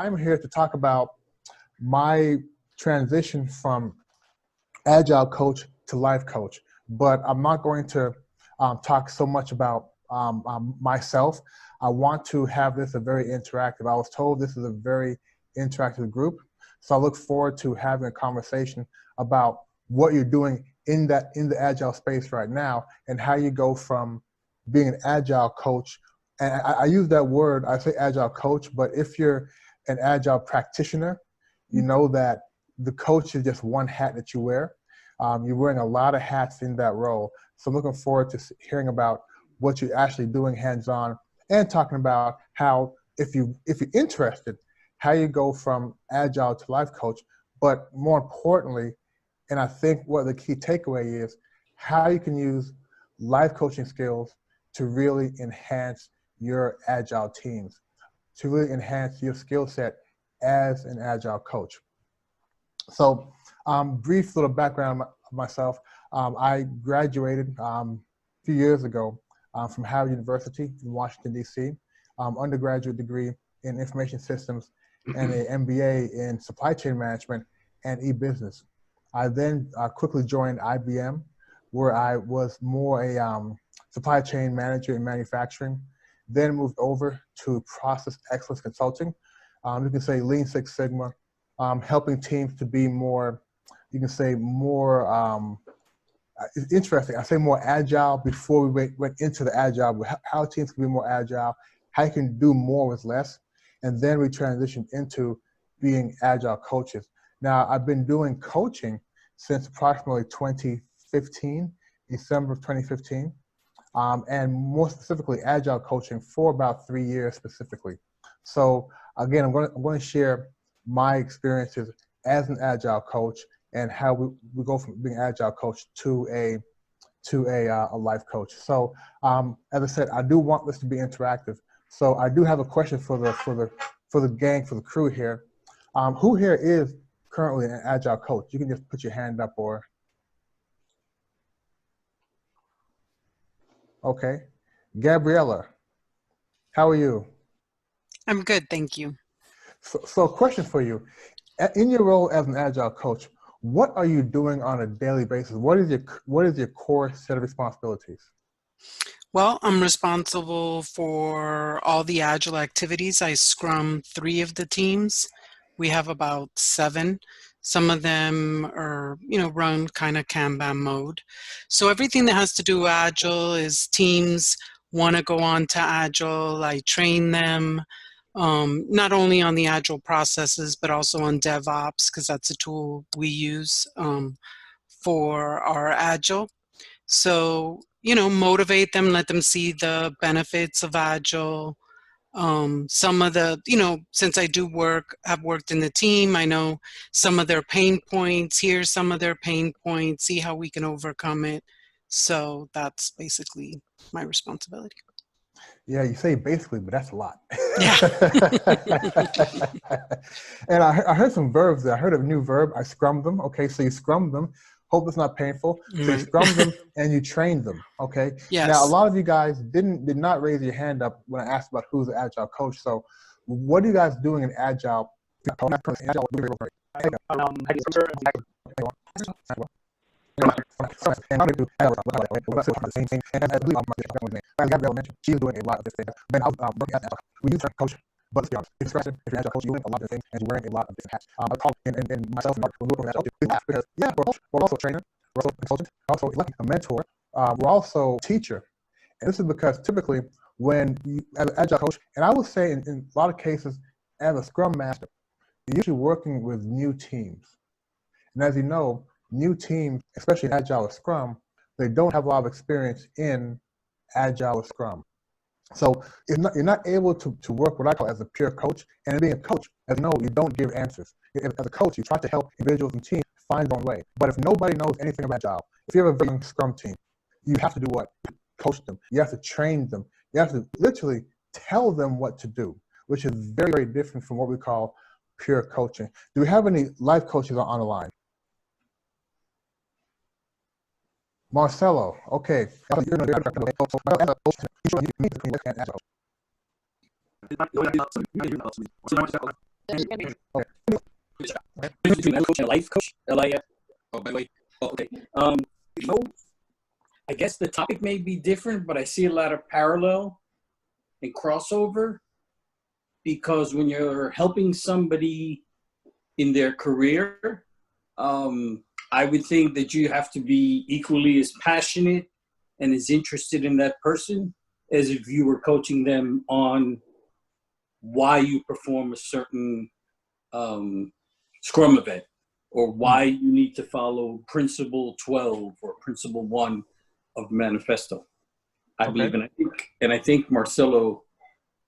I'm here to talk about my transition from Agile Coach to Life Coach, but I'm not going to talk so much about myself. I want to have this a very interactive. I was told this is a very interactive group, so I look forward to having a conversation about what you're doing in the Agile space right now and how you go from being an Agile coach. And I use that word, I say Agile coach, but if you're an Agile practitioner, you know that the coach is just one hat that you wear. You're wearing a lot of hats in that role. So I'm looking forward to hearing about what you're actually doing hands-on and talking about how, if you're interested, how you go from Agile to Life Coach, but more importantly, and I think what the key takeaway is, how you can use life coaching skills to really enhance your Agile teams, to really enhance your skill set as an Agile coach. So brief little background of myself. I graduated a few years ago from Howard University in Washington, D.C., undergraduate degree in information systems and an MBA in supply chain management and e-business. I then quickly joined IBM, where I was more a supply chain manager in manufacturing, then moved over to process excellence consulting. You can say Lean Six Sigma, helping teams to be more, you can say more, it's interesting, I say more agile before we went into the agile, how teams can be more agile, how you can do more with less, and then we transitioned into being Agile coaches. Now, I've been doing coaching since approximately 2015, December of 2015. And more specifically, Agile coaching for about 3 years specifically. So again, I'm going to share my experiences as an Agile coach and how we go from being Agile coach to a life coach. So as I said, I do want this to be interactive. So I do have a question for the gang, for the crew here. Who here is currently an Agile coach? You can just put your hand up or. Okay. Gabriella, how are you? I'm good, thank you. So a question for you. In your role as an Agile coach, what are you doing on a daily basis? What is your core set of responsibilities? Well, I'm responsible for all the Agile activities. I scrum 3 of the teams. We have about 7. Some of them are, run kind of Kanban mode. So everything that has to do with Agile is teams want to go on to Agile. I train them, not only on the Agile processes, but also on DevOps, because that's a tool we use for our Agile. So, motivate them, let them see the benefits of Agile. Some of the, since I have worked in the team, I know some of their pain points, hear some of their pain points, see how we can overcome it. So that's basically my responsibility. Yeah, you say basically, but that's a lot. Yeah. And I heard some verbs there. I heard a new verb. I scrummed them. Okay, so you scrummed them. Hope it's not painful. So you scrummed them and you trained them. Okay. Yes. Now a lot of you guys did not raise your hand up when I asked about who's an Agile coach. So what are you guys doing in Agile? She's doing a lot of this thing. Ben, I was working as we use coach, but let's be honest, it's expressive. If you're Agile coach, you're doing a lot of things and you're wearing a lot of different hats. And myself and Mark, when we were working as coach, because yeah, we're also a trainer, we're also a consultant, we're also a mentor, we're also a teacher. And this is because typically when you, as an Agile coach, and I would say in a lot of cases, as a Scrum Master, you're usually working with new teams. And as you know, new teams, especially in Agile or Scrum, they don't have a lot of experience in Agile or Scrum. So you're not able to work what I call as a pure coach. And being a coach, as you know, you don't give answers. As a coach, you try to help individuals and teams find their own way. But if nobody knows anything about Agile, if you have a very young Scrum team, you have to do what? Coach them. You have to train them. You have to literally tell them what to do, which is very, very different from what we call pure coaching. Do we have any life coaches on the line? Marcelo, okay. between Agile coach and a life coach, LIF. Oh, by the way. Oh, okay. You know, I guess the topic may be different, but I see a lot of parallel and crossover, because when you're helping somebody in their career, I would think that you have to be equally as passionate and as interested in that person as if you were coaching them on why you perform a certain Scrum event, or why you need to follow Principle 12 or Principle 1 of the Manifesto. I believe, and I think Marcelo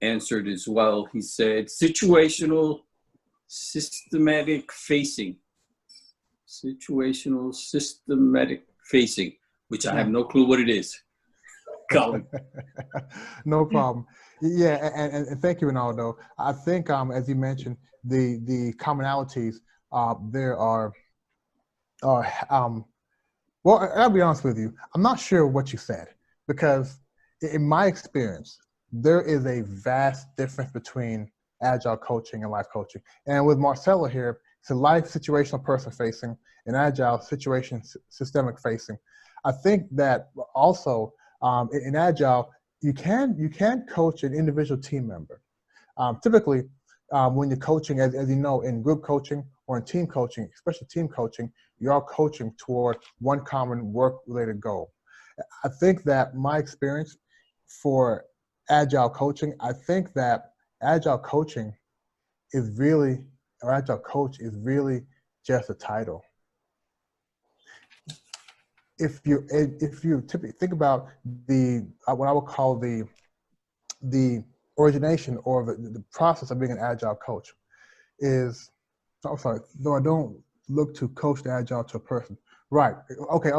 answered as well. He said situational systematic facing. Situational systematic facing, which I have no clue what it is. Colin. No problem. Yeah, and thank you, Ronaldo. I think, as you mentioned, the commonalities there are well, I'll be honest with you. I'm not sure what you said, because in my experience, there is a vast difference between agile coaching and life coaching. And with Marcelo here, it's a life situational person facing and agile situation systemic facing. I think that also in agile, you can coach an individual team member. Typically, when you're coaching, as you know, in group coaching or in team coaching, especially team coaching, you're all coaching toward one common work-related goal. I think that my experience for agile coaching, I think that agile coaching is really, or agile coach is really just a title. If you typically think about the what I would call the origination or the process of being an agile coach is, I'm sorry, though I don't look to coach the agile to a person. Right. Okay,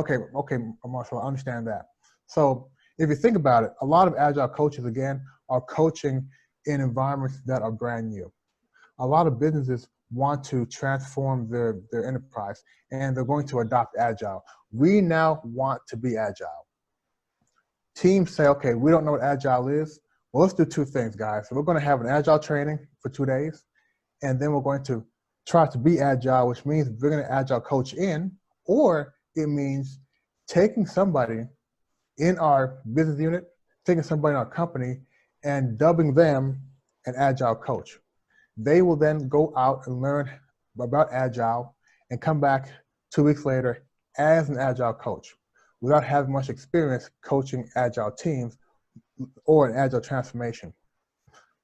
Marcel, I understand that. So if you think about it, a lot of agile coaches, again, are coaching in environments that are brand new. A lot of businesses want to transform their enterprise, and they're going to adopt agile. We now want to be agile. Teams say, okay, we don't know what agile is. Well, let's do two things, guys. So we're going to have an agile training for 2 days, and then we're going to try to be agile, which means bringing an agile coach in, or it means taking somebody in our business unit, taking somebody in our company, and dubbing them an agile coach. They will then go out and learn about agile and come back 2 weeks later as an agile coach without having much experience coaching agile teams or an agile transformation.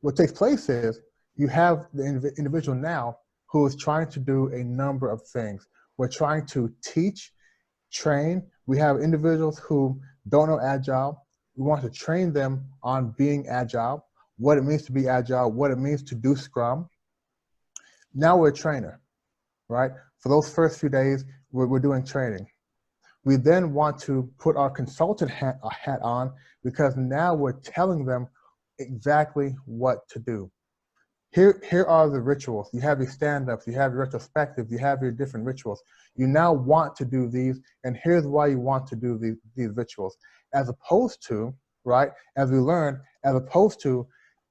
What takes place is you have the individual now who is trying to do a number of things. We're trying to teach, train. We have individuals who don't know agile. We want to train them on being agile, what it means to be agile, what it means to do Scrum. Now we're a trainer, right? For those first few days, we're doing training. We then want to put our consultant hat on, because now we're telling them exactly what to do. Here are the rituals. You have your stand-ups, you have your retrospectives, you have your different rituals. You now want to do these, and here's why you want to do these rituals. As opposed to, right, as we learn, as opposed to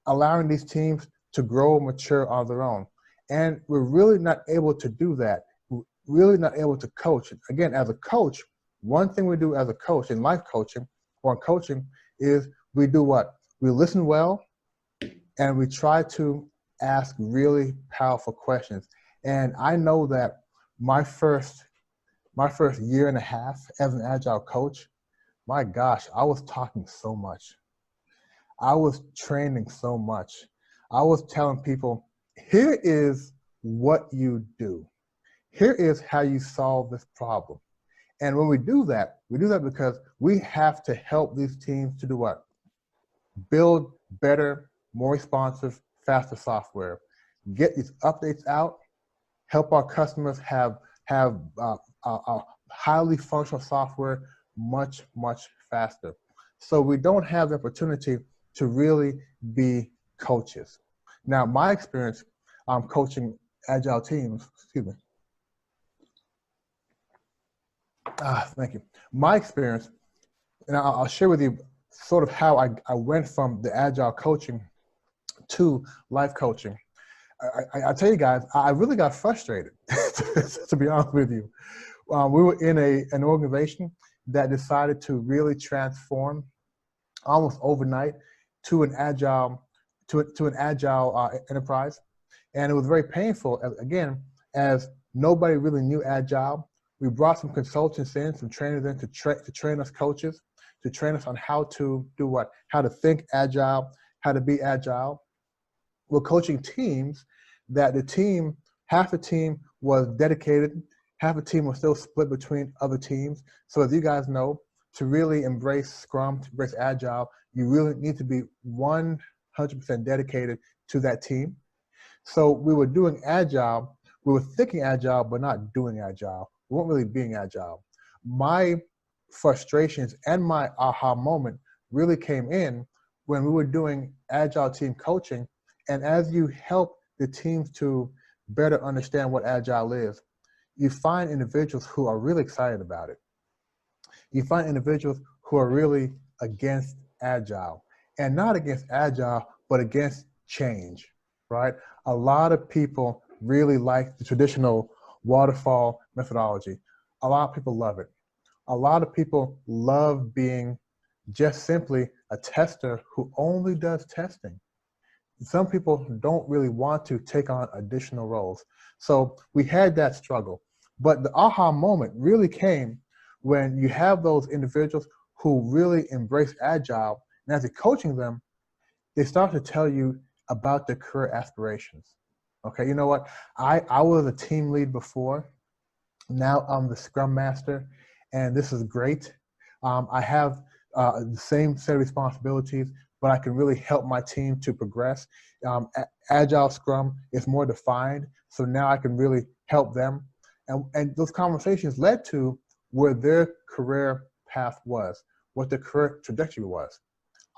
allowing these teams to grow and mature on their own. And we're really not able to do that. We're really not able to coach. Again, as a coach, one thing we do as a coach in life coaching or in coaching is we do what? We listen well, and we try to ask really powerful questions. And I know that my first year and a half as an agile coach, my gosh, I was talking so much. I was training so much. I was telling people, here is what you do. Here is how you solve this problem. And when we do that because we have to help these teams to do what? Build better, more responsive, faster software. Get these updates out, help our customers have highly functional software much, much faster. So we don't have the opportunity to really be coaches. Now, my experience coaching agile teams, excuse me. Thank you. My experience, and I'll share with you sort of how I went from the agile coaching to life coaching. I tell you guys, I really got frustrated, to be honest with you. We were in an organization that decided to really transform almost overnight to an agile enterprise, and it was very painful. Again, as nobody really knew agile, we brought some consultants in, some trainers in to train us coaches, to train us on how to do what, how to think agile, how to be agile. We're coaching teams that half the team was dedicated, half the team was still split between other teams. So as you guys know, to really embrace Scrum, to embrace Agile, you really need to be 100% dedicated to that team. So we were doing Agile, we were thinking Agile, but not doing Agile. We weren't really being Agile. My frustrations and my aha moment really came in when we were doing Agile team coaching. And as you help the teams to better understand what Agile is, you find individuals who are really excited about it. You find individuals who are really against Agile, and not against Agile, but against change, right? A lot of people really like the traditional waterfall methodology. A lot of people love it. A lot of people love being just simply a tester who only does testing. Some people don't really want to take on additional roles. So we had that struggle. But the aha moment really came when you have those individuals who really embrace Agile, and as you're coaching them, they start to tell you about their career aspirations. Okay, you know what? I was a team lead before. Now I'm the Scrum Master, and this is great. I have the same set of responsibilities, but I can really help my team to progress. Agile Scrum is more defined, so now I can really help them. And those conversations led to where their career path was, what their career trajectory was.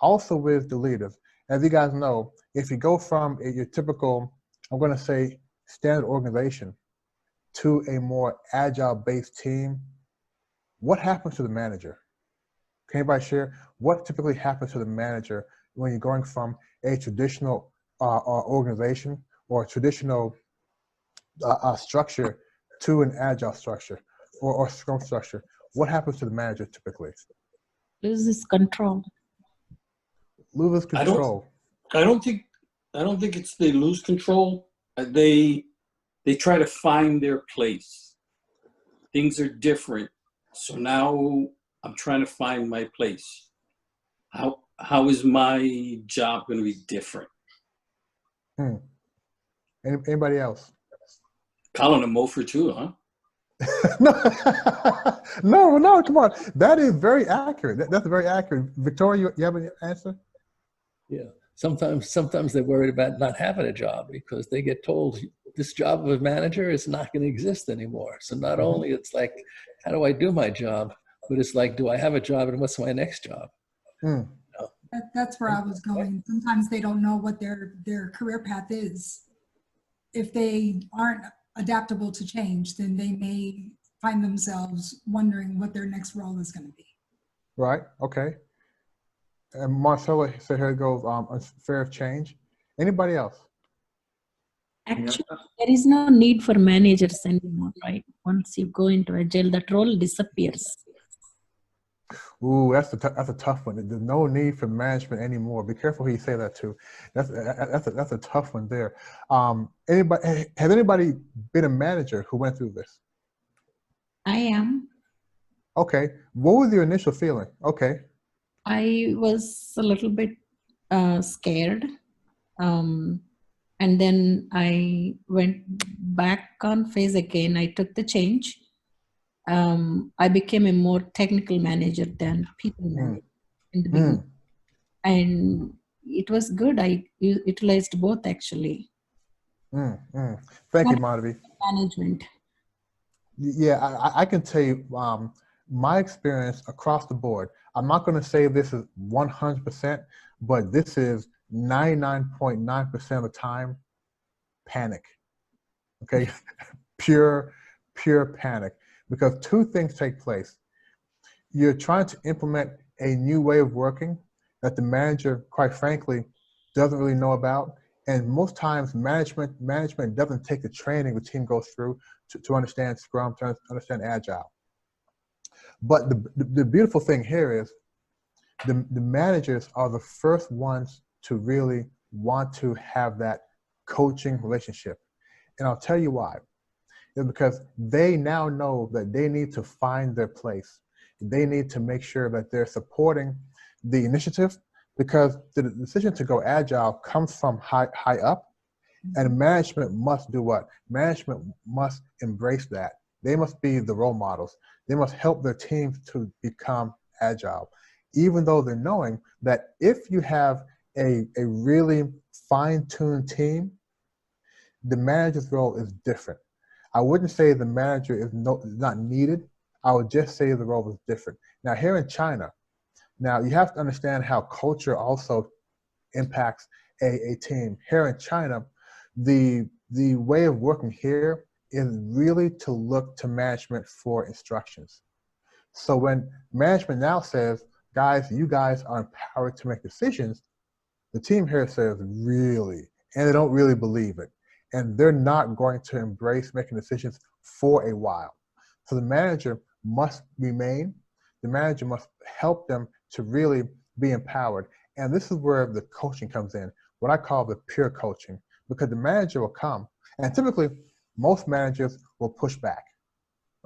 Also with the leaders, as you guys know, if you go from your typical, I'm going to say, standard organization to a more agile-based team, what happens to the manager? Can anybody share what typically happens to the manager when you're going from a traditional organization or traditional structure to an agile structure or Scrum structure? What happens to the manager typically? Loses control. Loses control. I don't think it's they lose control. They try to find their place. Things are different. So now I'm trying to find my place. How is my job going to be different? Anybody else? Colin, a mofer too, huh? no, come on. That is very accurate. That's very accurate. Victoria, you have an answer? Yeah. Sometimes they're worried about not having a job because they get told this job of a manager is not going to exist anymore. So not only it's like, how do I do my job? But it's like, do I have a job and what's my next job? Mm. That's where I was going. Sometimes they don't know what their career path is. If they aren't adaptable to change, then they may find themselves wondering what their next role is going to be. Right, okay. And Marcella said here it goes, fear of change. Anybody else? Actually, there is no need for managers anymore, right? Once you go into Agile, that role disappears. Ooh, that's a tough one. There's no need for management anymore. Be careful who you say that to. That's a tough one there. Has anybody been a manager who went through this? I am. Okay. What was your initial feeling? Okay. I was a little bit scared. And then I went back on phase again. I took the change. I became a more technical manager than people manager in the beginning. And it was good. I utilized both actually. Thank you, Madhavi. Management. Yeah, I can tell you my experience across the board. I'm not going to say this is 100%, but this is 99.9% of the time, panic. Okay, pure panic. Because two things take place. You're trying to implement a new way of working that the manager, quite frankly, doesn't really know about, And most times management doesn't take the training the team goes through to understand Scrum, to understand Agile. But the beautiful thing here is the managers are the first ones to really want to have that coaching relationship. And I'll tell you why. It's because they now know that they need to find their place. They need to make sure that they're supporting the initiative, because the decision to go Agile comes from high up, and management must do what? Management must embrace that. They must be the role models. They must help their teams to become Agile, even though they're knowing that if you have a really fine-tuned team, the manager's role is different. I wouldn't say the manager is not needed. I would just say the role is different. Now, here in China, now you have to understand how culture also impacts a team. Here in China, the way of working here is really to look to management for instructions. So when management now says, guys, you guys are empowered to make decisions, the team here says, really? And they don't really believe it. And they're not going to embrace making decisions for a while. So the manager must remain. The manager must help them to really be empowered. And this is where the coaching comes in, what I call the peer coaching, because the manager will come, and typically most managers will push back,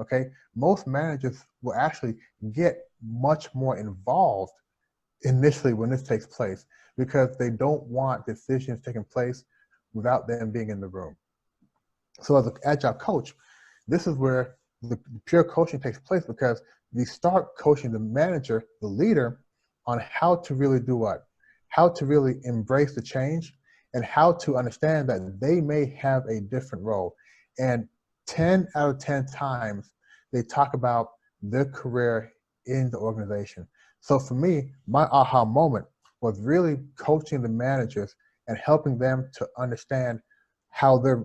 okay? Most managers will actually get much more involved initially when this takes place, because they don't want decisions taking place without them being in the room. So as an Agile coach, this is where the peer coaching takes place, because we start coaching the manager, the leader, on how to really do what? How to really embrace the change, and how to understand that they may have a different role. And 10 out of 10 times, they talk about their career in the organization. So for me, my aha moment was really coaching the managers and helping them to understand how their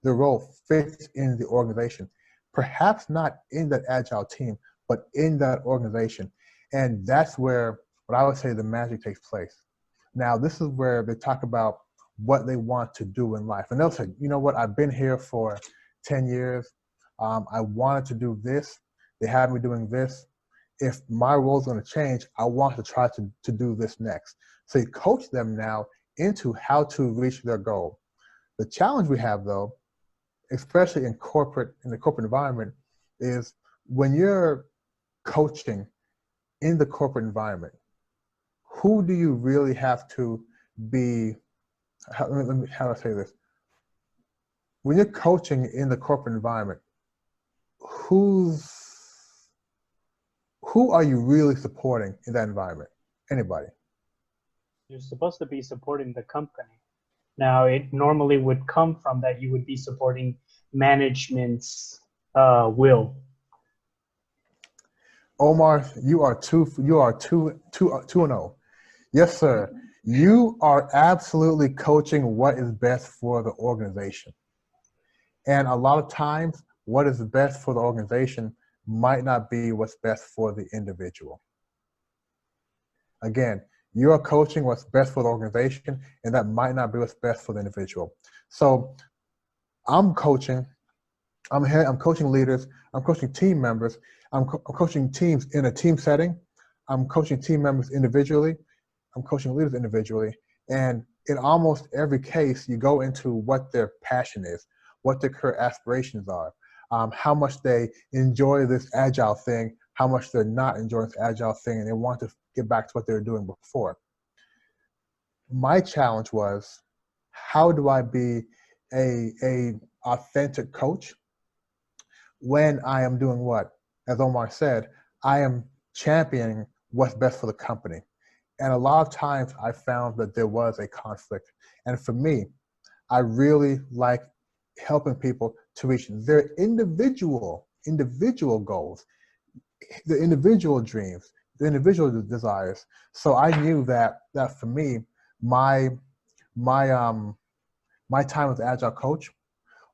role fits in the organization. Perhaps not in that Agile team, but in that organization. And that's where, what I would say, the magic takes place. Now, this is where they talk about what they want to do in life. And they'll say, you know what, I've been here for 10 years. I wanted to do this. They have me doing this. If my role is going to change, I want to try to do this next. So you coach them now into how to reach their goal. The challenge we have, though, especially in the corporate environment, is when you're coaching in the corporate environment, who do you really have to be, how do I say this? When you're coaching in the corporate environment, who are you really supporting in that environment? Anybody? You're supposed to be supporting the company. Now, it normally would come from that you would be supporting management's will. Omar, you are 2-0. Yes, sir. You are absolutely coaching what is best for the organization. And a lot of times, what is best for the organization might not be what's best for the individual. Again, you're coaching what's best for the organization, and that might not be what's best for the individual. So I'm coaching leaders, I'm coaching team members, I'm coaching teams in a team setting, I'm coaching team members individually, I'm coaching leaders individually, and in almost every case, you go into what their passion is, what their career aspirations are, how much they enjoy this Agile thing, how much they're not enjoying this Agile thing, and they want to get back to what they were doing before. My challenge was, how do I be a authentic coach when I am doing what? As Omar said, I am championing what's best for the company. And a lot of times I found that there was a conflict. And for me, I really like helping people to reach their individual goals, their individual dreams, their individual desires. So I knew that for me, my time as Agile Coach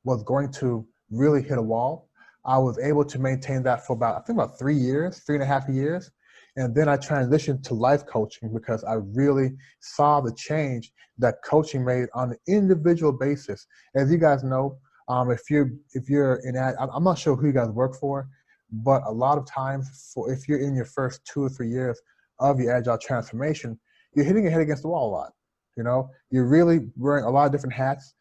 was going to really hit a wall. I was able to maintain that for about 3.5 years. And then I transitioned to life coaching because I really saw the change that coaching made on an individual basis. As you guys know, if you're in, I'm not sure who you guys work for, but a lot of times, if you're in your first 2 or 3 years of your agile transformation, you're hitting your head against the wall a lot. You know, you're really wearing a lot of different hats.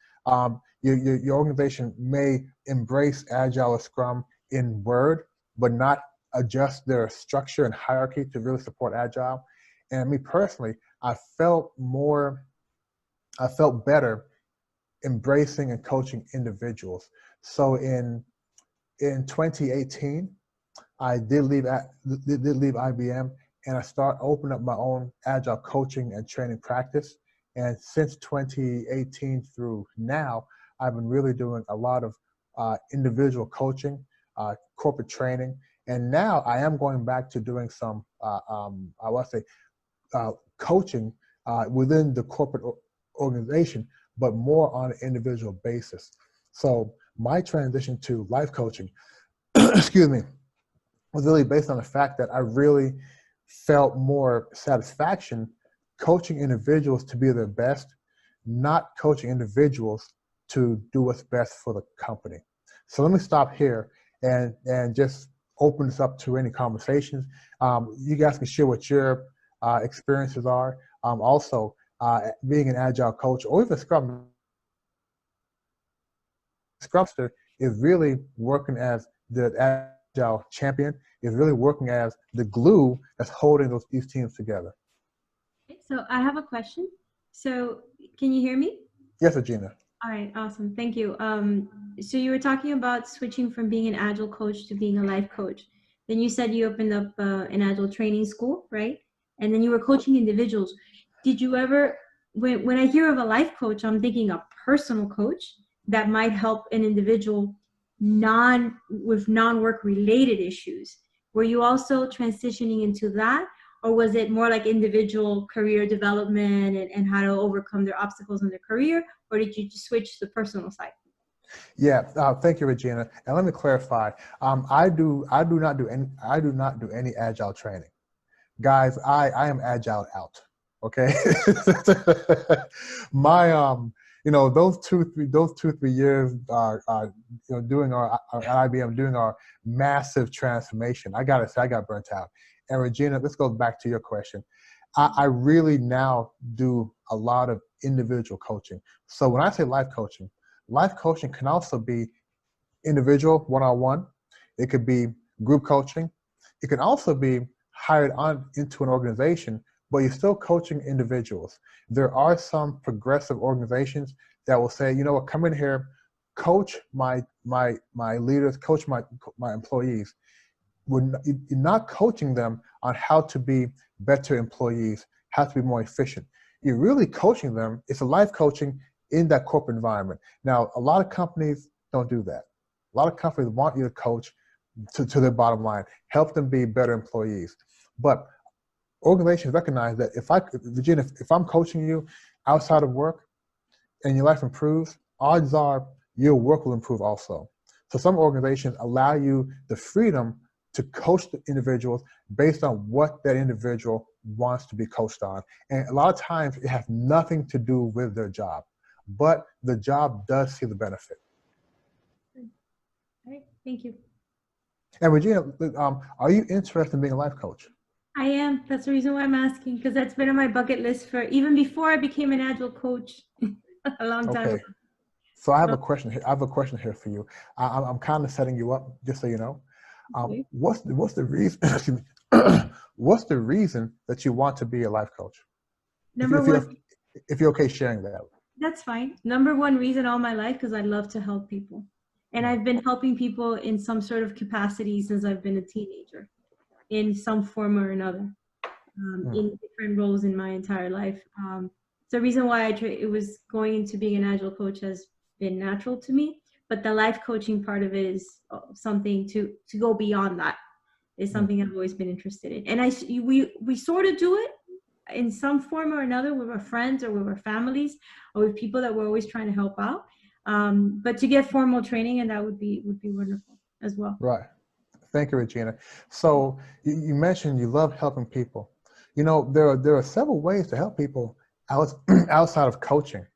Your organization may embrace Agile or Scrum in word, but not adjust their structure and hierarchy to really support Agile. And me personally, I felt better embracing and coaching individuals. So in 2018, I did leave IBM, and I started opening up my own Agile coaching and training practice. And since 2018 through now, I've been really doing a lot of individual coaching, corporate training, and now I am going back to doing some, coaching within the corporate organization, but more on an individual basis. So my transition to life coaching, excuse me, was really based on the fact that I really felt more satisfaction coaching individuals to be their best, not coaching individuals to do what's best for the company. So let me stop here and just open this up to any conversations. You guys can share what your experiences are. Also, being an Agile coach or even Scrumster is really working as the Agile champion, is really working as the glue that's holding these teams together. So I have a question. So can you hear me? Yes, Regina. All right, awesome. Thank you. So you were talking about switching from being an Agile coach to being a life coach. Then you said you opened up an Agile training school, right? And then you were coaching individuals. Did you ever, when I hear of a life coach, I'm thinking a personal coach that might help an individual with non-work related issues. Were you also transitioning into that? Or was it more like individual career development and how to overcome their obstacles in their career? Or did you just switch to the personal side? Yeah, thank you, Regina. And let me clarify. I do not do any Agile training, guys. I am Agile out. Okay. My those two, 3 years doing our at IBM, doing our massive transformation. I gotta say, I got burnt out. And Regina, this goes back to your question. I really now do a lot of individual coaching. So when I say life coaching can also be individual, one-on-one. It could be group coaching. It can also be hired on into an organization, but you're still coaching individuals. There are some progressive organizations that will say, you know what, come in here, coach my leaders, coach my employees. You're not coaching them on how to be better employees, how to be more efficient. You're really coaching them. It's a life coaching in that corporate environment. Now, a lot of companies don't do that. A lot of companies want you to coach to their bottom line, help them be better employees. But organizations recognize that Virginia, if I'm coaching you outside of work and your life improves, odds are your work will improve also. So some organizations allow you the freedom to coach the individuals based on what that individual wants to be coached on. And a lot of times it has nothing to do with their job, but the job does see the benefit. All right, thank you. And Regina, are you interested in being a life coach? I am. That's the reason why I'm asking, because that's been on my bucket list for even before I became an Agile coach a long time ago. So I have a question here. I have a question here for you. I'm kind of setting you up, just so you know. Okay. What's the reason? Excuse me. What's the reason that you want to be a life coach? If you're okay sharing that. That's fine. Number one reason all my life, because I love to help people. And I've been helping people in some sort of capacity since I've been a teenager, in some form or another, in different roles in my entire life. So the reason why it was going into being an Agile coach has been natural to me, but the life coaching part of it is something to go beyond that. Is something I've always been interested in. And we sort of do it in some form or another with our friends or with our families or with people that we're always trying to help out. But to get formal training, and that would be wonderful as well. Right. Thank you, Regina. So you mentioned you love helping people. You know, there are several ways to help people outside of coaching.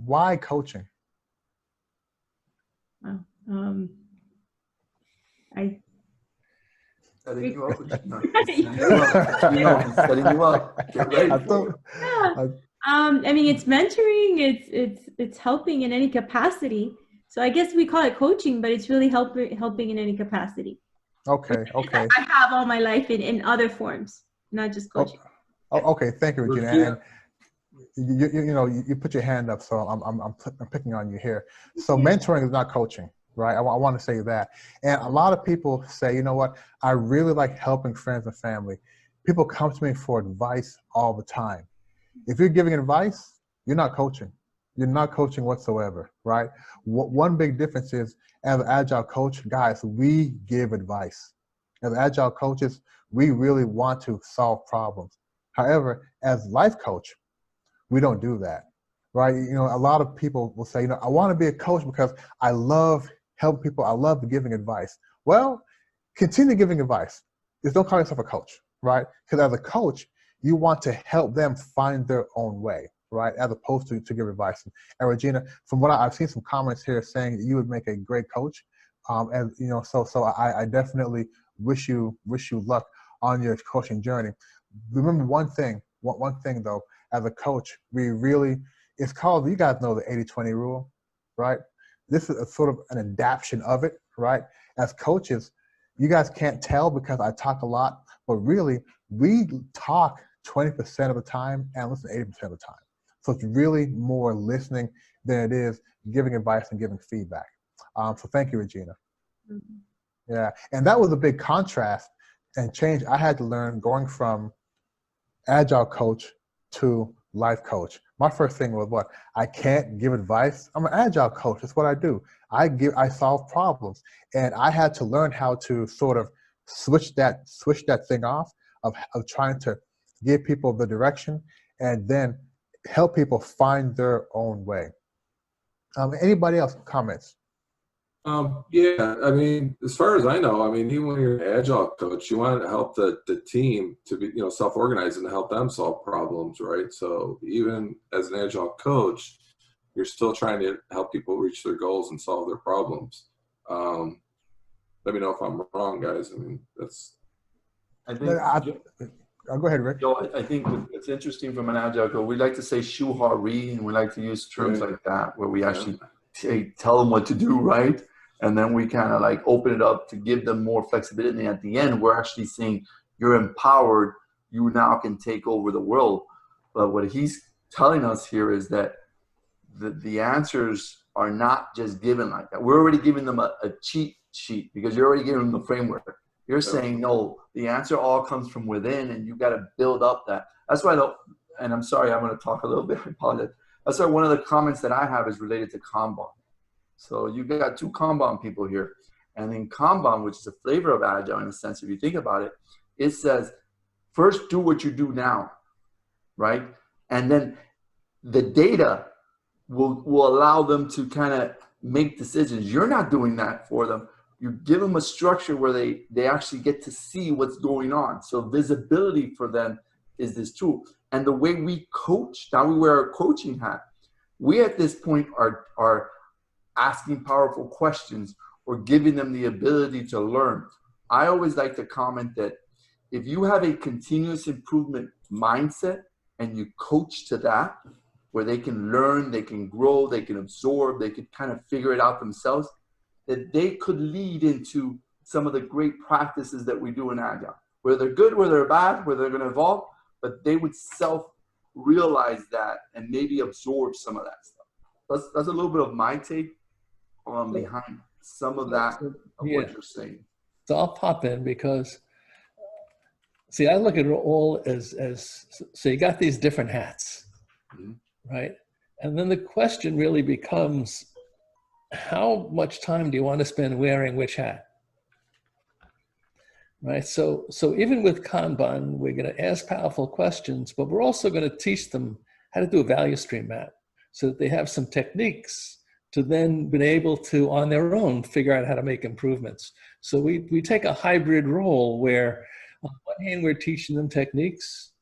Why coaching? Wow. I Setting you up. No, he's setting you up. Get ready for it. Yeah. I mean, it's mentoring, it's helping in any capacity. So I guess we call it coaching, but it's really helping in any capacity. Okay. I have all my life in other forms, not just coaching. Okay. Thank you, Regina. And you put your hand up, so I'm picking on you here. So mentoring is not coaching, right? I want to say that. And a lot of people say, you know what? I really like helping friends and family. People come to me for advice all the time. If you're giving advice, you're not coaching. You're not coaching whatsoever, right? One big difference is, as an Agile coach, guys, we give advice. As Agile coaches, we really want to solve problems. However, as life coach, we don't do that, right? You know, a lot of people will say, you know, I want to be a coach because I love helping people. I love giving advice. Well, continue giving advice. Just don't call yourself a coach, right? Because as a coach, you want to help them find their own way, right? As opposed to give advice. And Regina, from what I've seen some comments here saying that you would make a great coach. And you know, so I definitely wish you luck on your coaching journey. Remember one thing though, as a coach, it's called, you guys know the 80-20 rule, right? This is a sort of an adaptation of it, right? As coaches, you guys can't tell because I talk a lot, but really we talk 20% of the time and listen 80% of the time. So it's really more listening than it is giving advice and giving feedback. So thank you, Regina. Mm-hmm. Yeah, and that was a big contrast and change I had to learn going from Agile coach to life coach. My first thing was what? I can't give advice. I'm an Agile coach. That's what I do. I solve problems, and I had to learn how to sort of switch that thing off of trying to give people the direction and then help people find their own way. Anybody else comments? Yeah, I mean, as far as I know, I mean, even when you're an Agile coach, you want to help the team to be, self-organized and to help them solve problems, right? So even as an Agile coach, you're still trying to help people reach their goals and solve their problems. Let me know if I'm wrong, guys. I mean, I think. Go ahead, Rick. Joe, I think it's interesting from an Agile coach. We like to say shuhari, and we like to use terms like that, where we actually tell them what to do, right? And then we kind of like open it up to give them more flexibility. And at the end, we're actually saying, you're empowered. You now can take over the world. But what he's telling us here is that the answers are not just given like that. We're already giving them a cheat sheet because you're already giving them the framework. You're saying, no, the answer all comes from within, and you got to build up that. That's why, and I'm sorry, I'm going to talk a little bit. I apologize. That's why one of the comments that I have is related to Kanban. So you've got two Kanban people here. And in Kanban, which is a flavor of Agile in a sense, if you think about it, it says, first do what you do now, right? And then the data will allow them to kind of make decisions. You're not doing that for them. You give them a structure where they actually get to see what's going on. So visibility for them is this tool. And the way we coach, now we wear a coaching hat, we at this point are asking powerful questions or giving them the ability to learn. I always like to comment that if you have a continuous improvement mindset and you coach to that, where they can learn, they can grow, they can absorb, they can kind of figure it out themselves, that they could lead into some of the great practices that we do in Agile. Whether they're good, whether they're bad, whether they're going to evolve, but they would self-realize that and maybe absorb some of that stuff. That's a little bit of my take behind some of that of what you're saying. So I'll pop in because, see, I look at it all as so you got these different hats, right? And then the question really becomes, how much time do you want to spend wearing which hat? Right? So even with Kanban, we're going to ask powerful questions, but we're also going to teach them how to do a value stream map so that they have some techniques to then be able to, on their own, figure out how to make improvements. So we take a hybrid role where on one hand, we're teaching them techniques.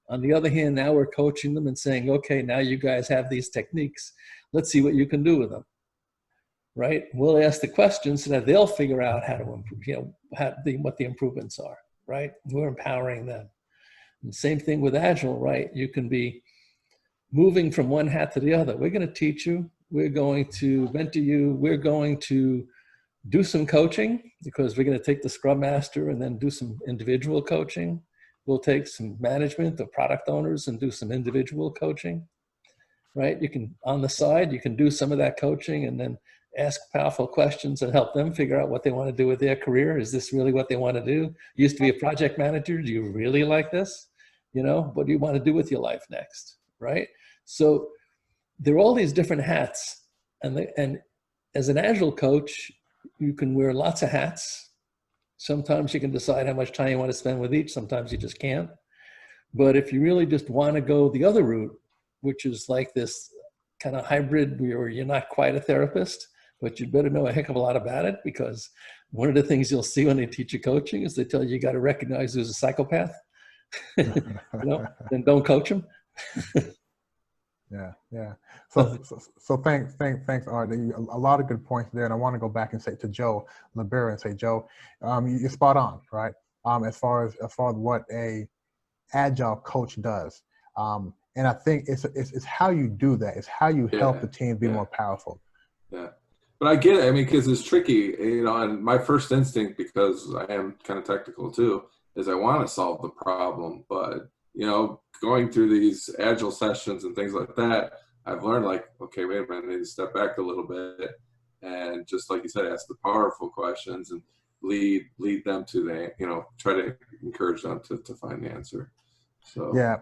On the other hand, now we're coaching them and saying, okay, now you guys have these techniques. Let's see what you can do with them, right? We'll ask the questions so that they'll figure out how to improve, you know, what the improvements are, right? We're empowering them. And same thing with Agile, right? You can be moving from one hat to the other. We're going to teach you. We're going to mentor you. We're going to do some coaching because we're going to take the Scrum Master and then do some individual coaching. We'll take some management or product owners and do some individual coaching, right? You can, on the side, you can do some of that coaching and then ask powerful questions and help them figure out what they want to do with their career. Is this really what they want to do? You used to be a project manager. Do you really like this? You know, what do you want to do with your life next, right? So there are all these different hats. And as an Agile coach, you can wear lots of hats. Sometimes you can decide how much time you want to spend with each. Sometimes you just can't. But if you really just want to go the other route, which is like this kind of hybrid where you're not quite a therapist, but you better know a heck of a lot about it, because one of the things you'll see when they teach you coaching is they tell you got to recognize who's a psychopath. You know, then don't coach them. Yeah. So thanks, Art. A lot of good points there, and I want to go back and say to Joe Libera and say, Joe, you're spot on, right? As far as what a Agile coach does, and I think it's how you do that. It's how you help the team be more powerful. Yeah, but I get it. I mean, because it's tricky, you know. And my first instinct, because I am kind of technical too, is I want to solve the problem, but you know, going through these Agile sessions and things like that, I've learned like, okay, wait a minute, I need to step back a little bit and just like you said, ask the powerful questions and lead them to the, you know, try to encourage them to find the answer. So yeah,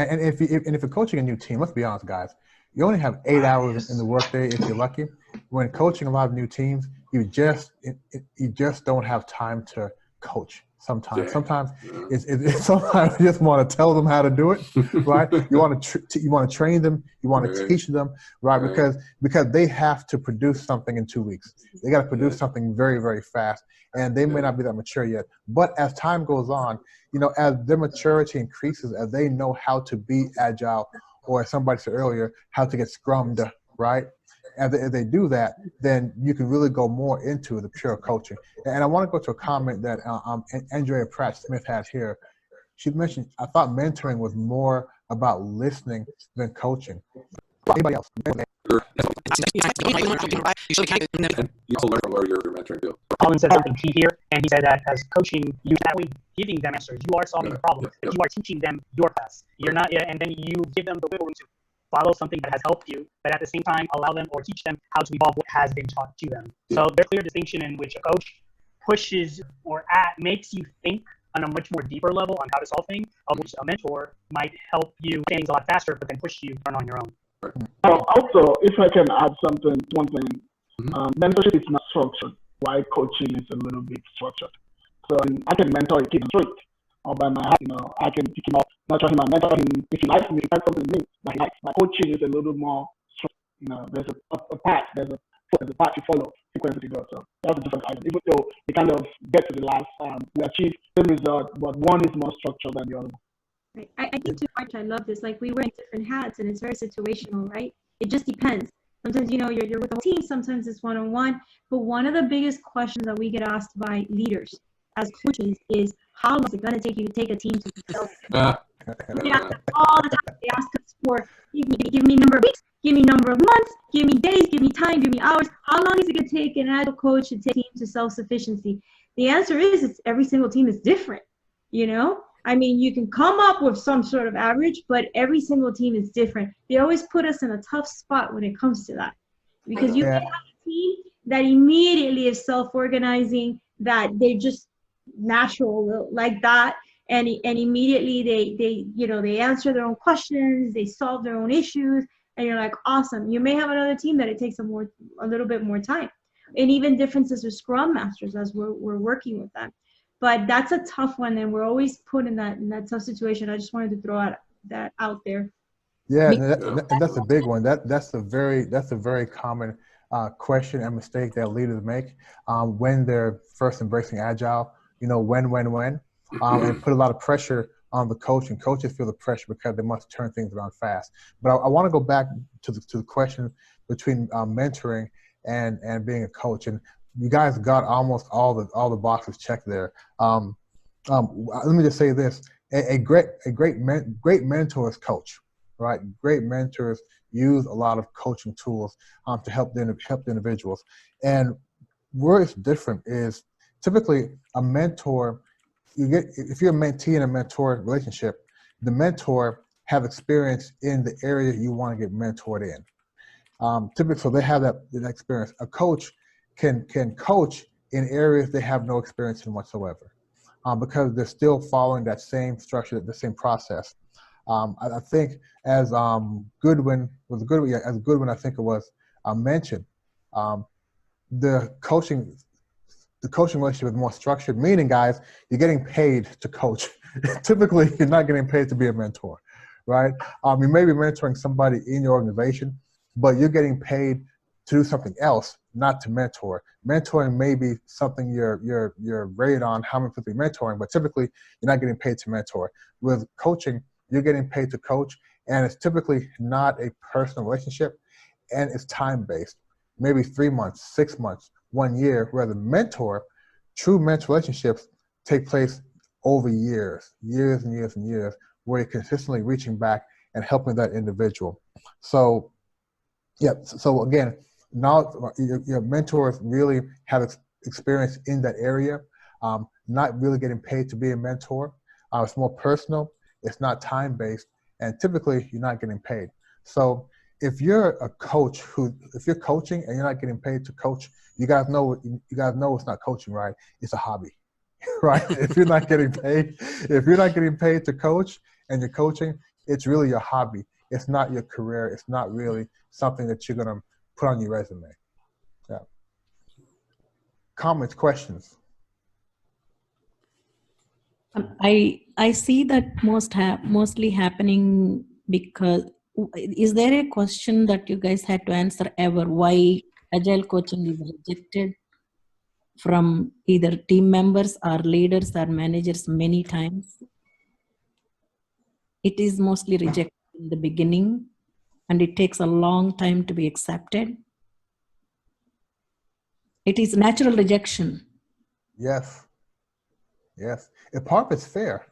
and if you're coaching a new team, let's be honest, guys, you only have 8 hours in the workday if you're lucky. When coaching a lot of new teams, you just don't have time to coach. Sometimes sometimes you just want to tell them how to do it, right? You want to train them, you want to teach them, right? Because they have to produce something in 2 weeks. They got to produce something very, very fast, and they may not be that mature yet. But as time goes on, you know, as their maturity increases, as they know how to be agile, or as somebody said earlier, how to get scrummed, right? As they do that, then you can really go more into the pure coaching. And I want to go to a comment that Andrea Pratt-Smith has here. She mentioned, I thought mentoring was more about listening than coaching. Anybody else? you also learn from where you're mentoring too. Colin said something key here, and he said that as coaching, you're not only giving them answers, you are solving the problem. You are teaching them your path. You're not, and then you give them the wiggle room to follow something that has helped you, but at the same time allow them or teach them how to evolve what has been taught to them. So there's a clear distinction in which a coach pushes or makes you think on a much more deeper level on how to solve things, of which a mentor might help you things a lot faster, but then push you to learn on your own. Also, if I can add one thing, mentorship is not structured, while coaching is a little bit structured. So I can mentor a kid straight, or by my heart, you know, I can pick him up, nurture him and mentor him if he likes me, if he finds something new that he likes. My coaching is a little more structured. You know, there's a path, there's a path to follow, sequence to go. So that's a different item. Even though we kind of get to the last, we achieve the result, but one is more structured than the other. Right. I think too much. I love this. Like, we wear different hats, and it's very situational, right? It just depends. Sometimes, you know, you're with the whole team. Sometimes it's one-on-one. But one of the biggest questions that we get asked by leaders as coaches is, how long is it going to take you to take a team to themselves? They ask us all the time. They ask us for, give me number of weeks, give me number of months, give me days, give me time, give me hours. How long is it going to take an Agile coach to take a team to self-sufficiency? The answer is, every single team is different, you know? I mean, you can come up with some sort of average, but every single team is different. They always put us in a tough spot when it comes to that. Because you can have a team that immediately is self-organizing, that they're just natural like that, and immediately they answer their own questions, they solve their own issues, and you're like, awesome. You may have another team that it takes a little bit more time. And even differences with Scrum Masters as we're working with them. But that's a tough one, and we're always put in that tough situation. I just wanted to throw that out there. Yeah, and that's a big one. That's a very common question and mistake that leaders make when they're first embracing Agile. When, and put a lot of pressure on the coach, and coaches feel the pressure because they must turn things around fast. But I want to go back to the question between mentoring and being a coach, and you guys got almost all the boxes checked there. Let me just say this: a great mentor is coach, right? Great mentors use a lot of coaching tools to help the individuals. And where it's different is typically a mentor. If you're a mentee in a mentor relationship, the mentor have experience in the area you want to get mentored in. Typically, so they have that experience. A coach can coach in areas they have no experience in whatsoever, because they're still following that same structure, the same process. I think as Goodwin, I think it was mentioned, the coaching relationship is more structured, meaning, guys, you're getting paid to coach. Typically, you're not getting paid to be a mentor, right? You may be mentoring somebody in your organization, but you're getting paid to do something else, not to mentor. Mentoring may be something you're rated on how many people you're mentoring, but typically, you're not getting paid to mentor. With coaching, you're getting paid to coach, and it's typically not a personal relationship, and it's time-based. Maybe 3 months, 6 months, 1 year, where the true mentor relationships take place over years and years and years, where you're consistently reaching back and helping that individual. So, yeah, so again, now your mentors really have experience in that area, not really getting paid to be a mentor. It's more personal, it's not time-based, and typically you're not getting paid. So if you're a coach if you're coaching and you're not getting paid to coach, you guys know it's not coaching, right? It's a hobby, right? If you're not getting paid to coach and you're coaching, it's really your hobby. It's not your career. It's not really something that you're gonna put on your resume. Yeah. Comments, questions? I see that mostly happening because, is there a question that you guys had to answer ever, why agile coaching is rejected from either team members or leaders or managers many times? It is mostly rejected in the beginning, and it takes a long time to be accepted. It is natural rejection. Yes. If part of it's fair,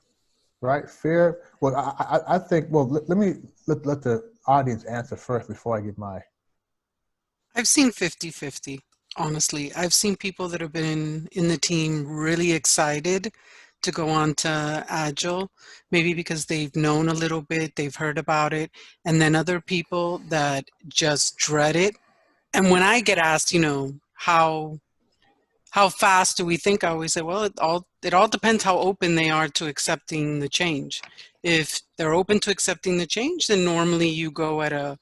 right? Fair. Well, I think. Well, let the audience answer first before I give my. I've seen 50-50, honestly. I've seen people that have been in the team really excited to go on to Agile, maybe because they've known a little bit, they've heard about it, and then other people that just dread it. And when I get asked, how fast do we think, I always say, well, it all depends how open they are to accepting the change. If they're open to accepting the change, then normally you go at a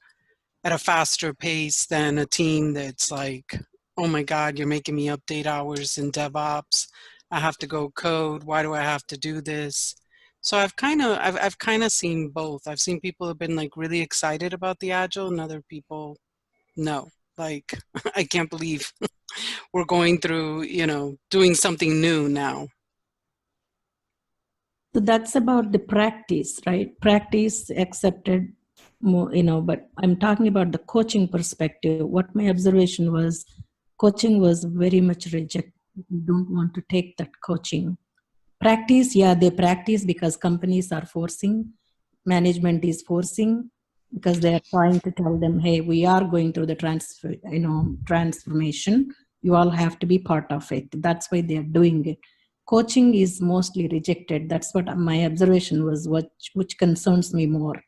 faster pace than a team that's like, oh my God, you're making me update hours in DevOps. I have to go code. Why do I have to do this? So I've kind of seen both. I've seen people have been like really excited about the Agile, and other people, no. Like, I can't believe we're going through, doing something new now. So that's about the practice, right? Practice accepted more, but I'm talking about the coaching perspective. What my observation was, coaching was very much rejected. We don't want to take that coaching. Practice, yeah, they practice because companies are forcing, management is forcing, because they are trying to tell them, hey, we are going through the transformation. You all have to be part of it. That's why they are doing it. Coaching is mostly rejected. That's what my observation was, which concerns me more.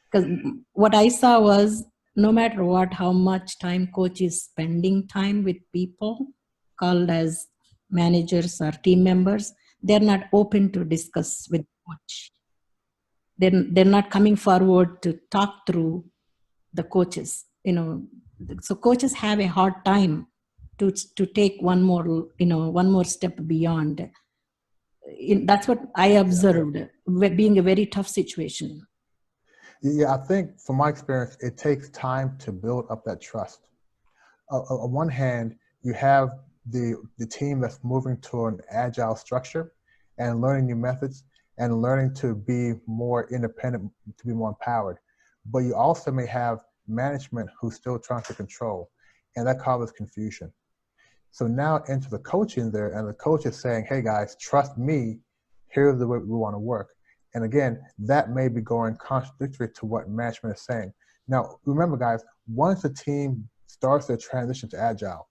Because what I saw was, no matter what, how much time coach is spending time with people called as managers or team members, they're not open to discuss with coach. They're not coming forward to talk through the coaches. So coaches have a hard time to take one more step beyond. That's what I observed, being a very tough situation. Yeah, I think from my experience, it takes time to build up that trust. on one hand, you have the team that's moving to an agile structure and learning new methods and learning to be more independent, to be more empowered. But you also may have management who's still trying to control, and that causes confusion. So now enter the coach in there, and the coach is saying, hey guys, trust me, here's the way we want to work. And again, that may be going contradictory to what management is saying. Now, remember guys, once the team starts their transition to agile,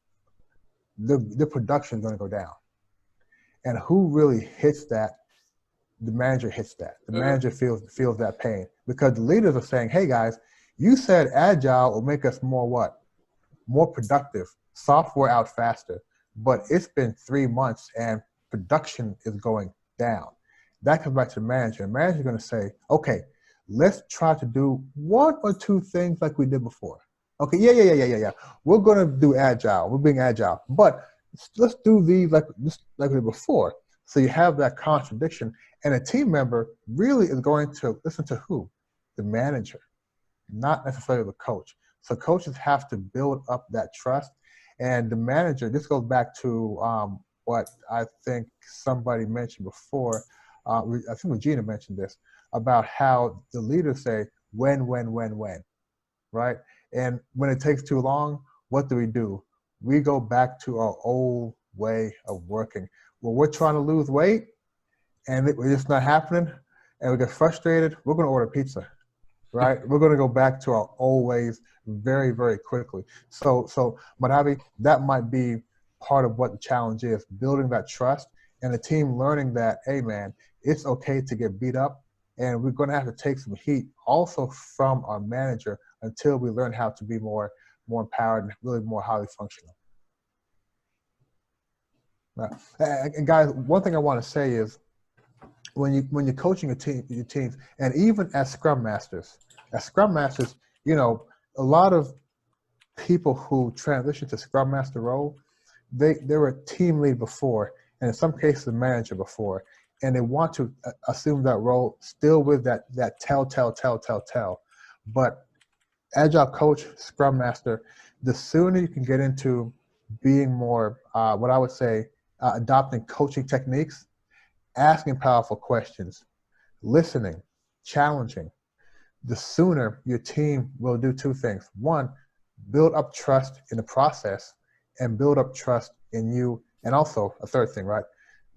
the production is going to go down. And who really hits that? The manager hits that. The manager feels that pain, because the leaders are saying, hey guys, you said agile will make us more what? More productive, software out faster. But it's been 3 months and production is going down. That comes back to the manager. The manager is going to say, okay, let's try to do 1 or 2 things like we did before. Okay, yeah. We're going to do agile. We're being agile. But let's do these like we did before. So you have that contradiction. And a team member really is going to listen to who? The manager, not necessarily the coach. So coaches have to build up that trust. And the manager, this goes back to what I think somebody mentioned before. I think Regina mentioned this, about how the leaders say, when, right? And when it takes too long, what do? We go back to our old way of working. When we're trying to lose weight and it's just not happening and we get frustrated, we're going to order pizza, right? We're going to go back to our old ways very, very quickly. So Madavi, that might be part of what the challenge is, building that trust and the team learning that, hey man, it's okay to get beat up, and we're going to have to take some heat also from our manager until we learn how to be more empowered and really more highly functional. And guys, one thing I want to say is when you're coaching your teams, and even as scrum masters, you know, a lot of people who transition to scrum master role, they were a team lead before, and in some cases a manager before, and they want to assume that role still with that tell. But agile coach, scrum master, the sooner you can get into being more, what I would say, adopting coaching techniques, asking powerful questions, listening, challenging, the sooner your team will do 2 things. 1, build up trust in the process and build up trust in you. And also a 3rd thing, right?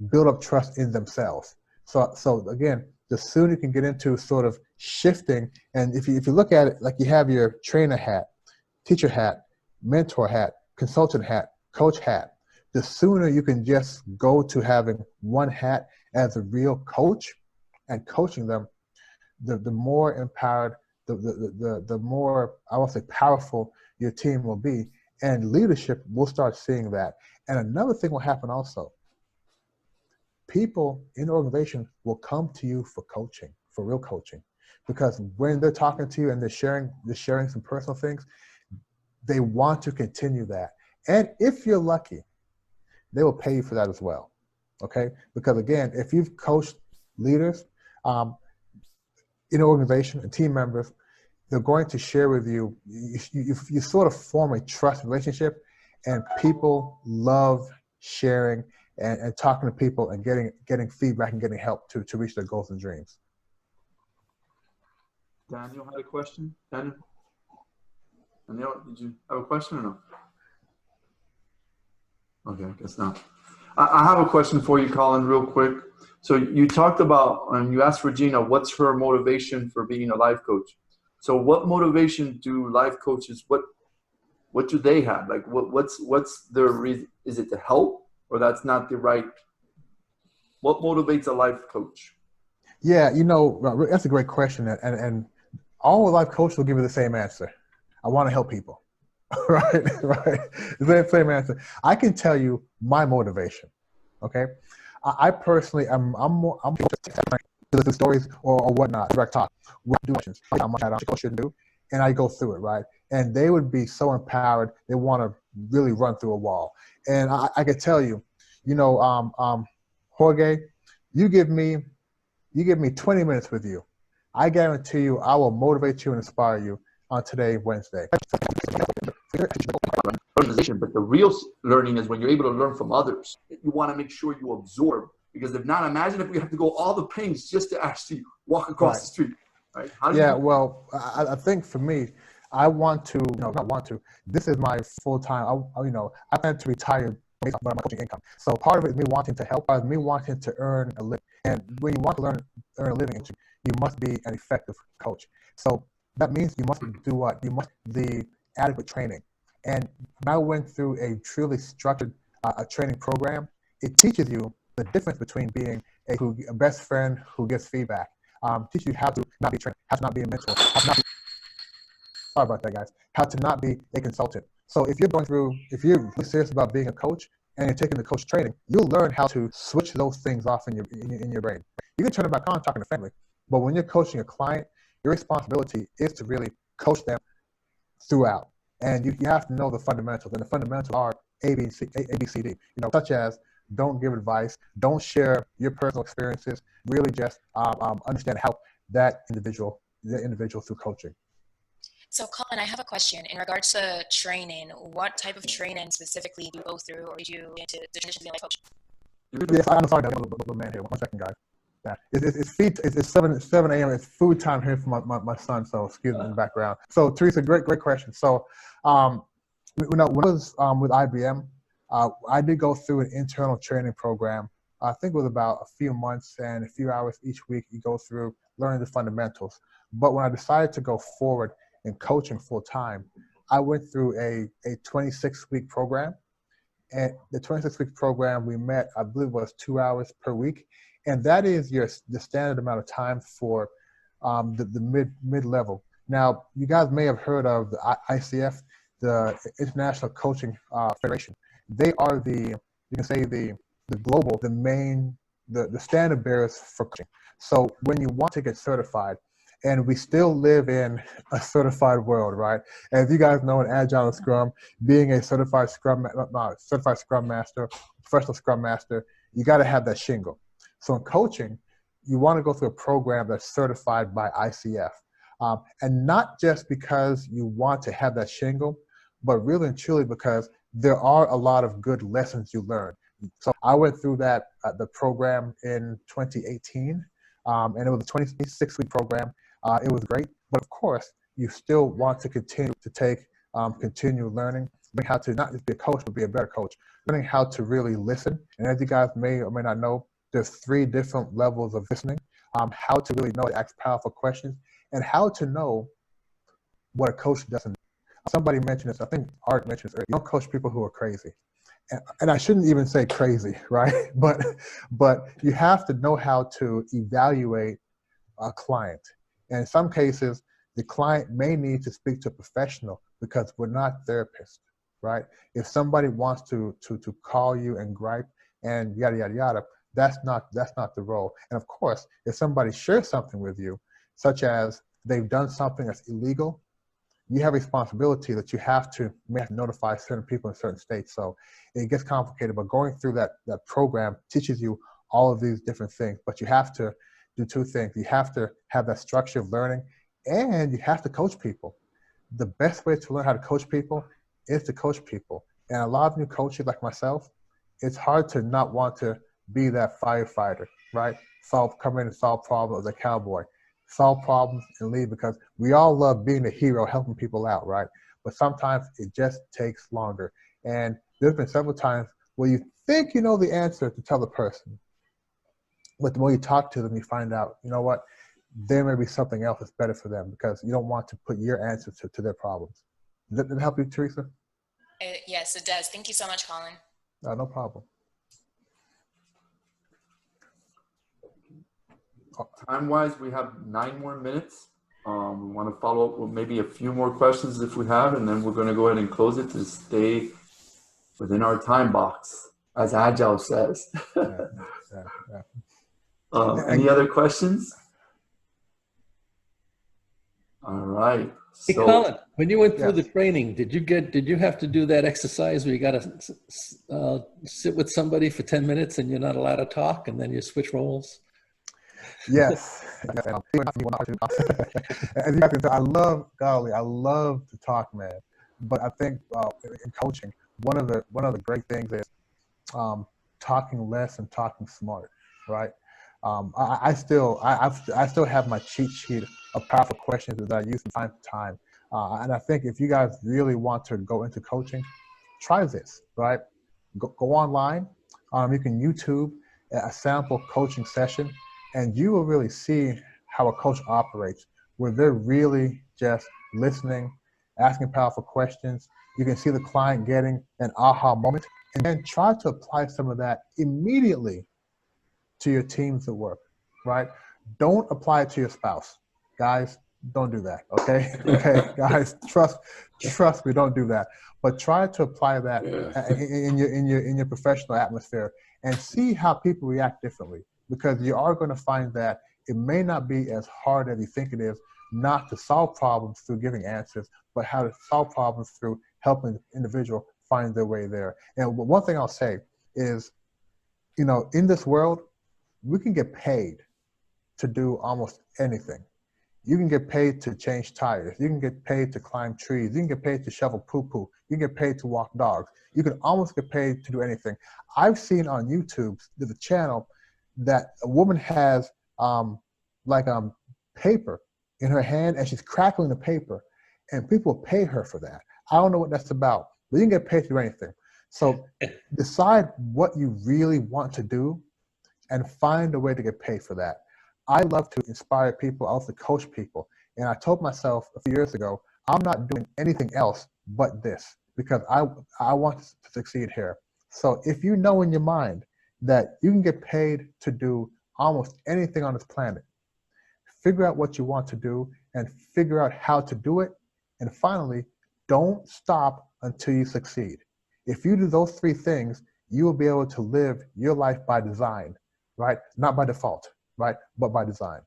Build up trust in themselves. So again, the sooner you can get into sort of shifting, and if you look at it like you have your trainer hat, teacher hat, mentor hat, consultant hat, coach hat, the sooner you can just go to having 1 hat as a real coach and coaching them, the more empowered, the more, I won't say powerful, your team will be. And leadership will start seeing that. And another thing will happen also. People in the organization will come to you for coaching, for real coaching. Because when they're talking to you and they're sharing some personal things, they want to continue that. And if you're lucky, they will pay you for that as well. Okay? Because again, if you've coached leaders in an organization and team members, they're going to share with you, you sort of form a trust relationship, and people love sharing and talking to people and getting feedback and getting help to reach their goals and dreams. Daniel had a question. Daniel, did you have a question or no? Okay, I guess not. I have a question for you, Colin, real quick. So you talked about, and you asked Regina, what's her motivation for being a life coach? So what motivation do life coaches, what do they have? Like what's their reason? Is it to help, or that's not the right? What motivates a life coach? Yeah, you know, that's a great question. And all life coaches will give you the same answer. I want to help people. right. The same answer. I can tell you my motivation. Okay. I personally, I'm more the stories or whatnot, direct talk, what do how much I should do, and I go through it, right? And they would be so empowered, they want to really run through a wall. And I could tell you, you know, Jorge, you give me 20 minutes with you, I guarantee you I will motivate you and inspire you on today, Wednesday. organization. But the real learning is when you're able to learn from others. You want to make sure you absorb, because if not, imagine if we have to go all the pains just to actually walk across the street, right? Well, I think for me, I want to, not want to, this is my full time, I plan to retire based on my coaching income. So part of it is me wanting to help, part of me wanting to earn a living. And when you want to earn a living, you must be an effective coach. So that means you must do what? You must the adequate training. And when I went through a truly structured training program, it teaches you the difference between being a best friend who gives feedback. Teach you how to not be trained, how to not be a mentor, how to not be, sorry about that, guys, how to not be a consultant. So if you're really serious about being a coach and you're taking the coach training, you'll learn how to switch those things off in your brain. You can turn it back on talking to family, but when you're coaching a client, your responsibility is to really coach them throughout. And you have to know the fundamentals, and the fundamentals are A, B, C, D, such as don't give advice, don't share your personal experiences, really just understand how that individual through coaching. So Colin, I have a question in regards to training. What type of training specifically do you go through, or did you get into the transition to be a life coach? Yes, I'm sorry, I'm a little man here. 1 second, guys. Yeah, it's 7 a.m. It's food time here for my son, so excuse me in the background. So Teresa, great question. So, when I was with IBM, I did go through an internal training program. I think it was about a few months and a few hours each week. You go through learning the fundamentals. But when I decided to go forward in coaching full time, I went through a 26-week program. And the 26-week program we met, I believe, was 2 hours per week. And that is the standard amount of time for the mid-level. Now, you guys may have heard of the ICF, the International Coaching Federation. They are the global, the standard bearers for coaching. So when you want to get certified, and we still live in a certified world, right? As you guys know, in Agile and Scrum, being a certified Scrum Master, professional Scrum Master, you got to have that shingle. So in coaching, you want to go through a program that's certified by ICF. And not just because you want to have that shingle, but really and truly because there are a lot of good lessons you learn. So I went through the program in 2018, and it was a 26-week program. It was great, but of course, you still want to continue to continue learning, learning how to not just be a coach, but be a better coach, learning how to really listen. And as you guys may or may not know, there's 3 different levels of listening, how to really know to ask powerful questions, and how to know what a coach doesn't know. Somebody mentioned this, I think Art mentioned this earlier, you don't coach people who are crazy. And I shouldn't even say crazy, right? But you have to know how to evaluate a client. And in some cases, the client may need to speak to a professional because we're not therapists, right? If somebody wants to call you and gripe and yada, yada, yada, that's not the role. And of course, if somebody shares something with you, such as they've done something that's illegal, you have a responsibility that you may have to notify certain people in certain states. So it gets complicated, but going through that program teaches you all of these different things. But you have to do 2 things. You have to have that structure of learning, and you have to coach people. The best way to learn how to coach people is to coach people. And a lot of new coaches like myself, it's hard to not want to be that firefighter, right? Come in and solve problems as a cowboy. Solve problems and leave, because we all love being a hero, helping people out, right? But sometimes it just takes longer. And there's been several times where you think you know the answer to tell the person, but the more you talk to them, you find out, you know what, there may be something else that's better for them, because you don't want to put your answer to their problems. Does that help you, Teresa? Yes, it does. Thank you so much, Colin. No problem. Time-wise, we have 9 more minutes. We want to follow up with maybe a few more questions if we have, and then we're going to go ahead and close it to stay within our time box, as Agile says. Any other questions? All right. Hey, Colin, when you went through the training, did you have to do that exercise where you got to sit with somebody for 10 minutes and you're not allowed to talk, and then you switch roles? Yes. As you guys can tell, I love to talk, man. But I think in coaching, one of the great things is talking less and talking smart, right? I still have my cheat sheet of powerful questions that I use from time to time. And I think if you guys really want to go into coaching, try this, right? Go online. You can YouTube a sample coaching session, and you will really see how a coach operates, where they're really just listening, asking powerful questions. You can see the client getting an aha moment, and then try to apply some of that immediately to your teams at work, right? Don't apply it to your spouse. Guys, don't do that, okay? Okay, guys, trust me, don't do that. But try to apply that in your professional atmosphere and see how people react differently, because you are going to find that it may not be as hard as you think it is not to solve problems through giving answers, but how to solve problems through helping the individual find their way there. And one thing I'll say is, you know, in this world, we can get paid to do almost anything. You can get paid to change tires. You can get paid to climb trees. You can get paid to shovel poo-poo. You can get paid to walk dogs. You can almost get paid to do anything. I've seen on YouTube, there's a channel that a woman has paper in her hand, and she's crackling the paper, and people pay her for that. I don't know what that's about, but you can get paid to do anything. So decide what you really want to do and find a way to get paid for that. I love to inspire people. I love to coach people. And I told myself a few years ago, I'm not doing anything else but this, because I want to succeed here. So if you know in your mind that you can get paid to do almost anything on this planet, figure out what you want to do and figure out how to do it. And finally, don't stop until you succeed. If you do those three things, you will be able to live your life by design, right? Not by default, right? But by design.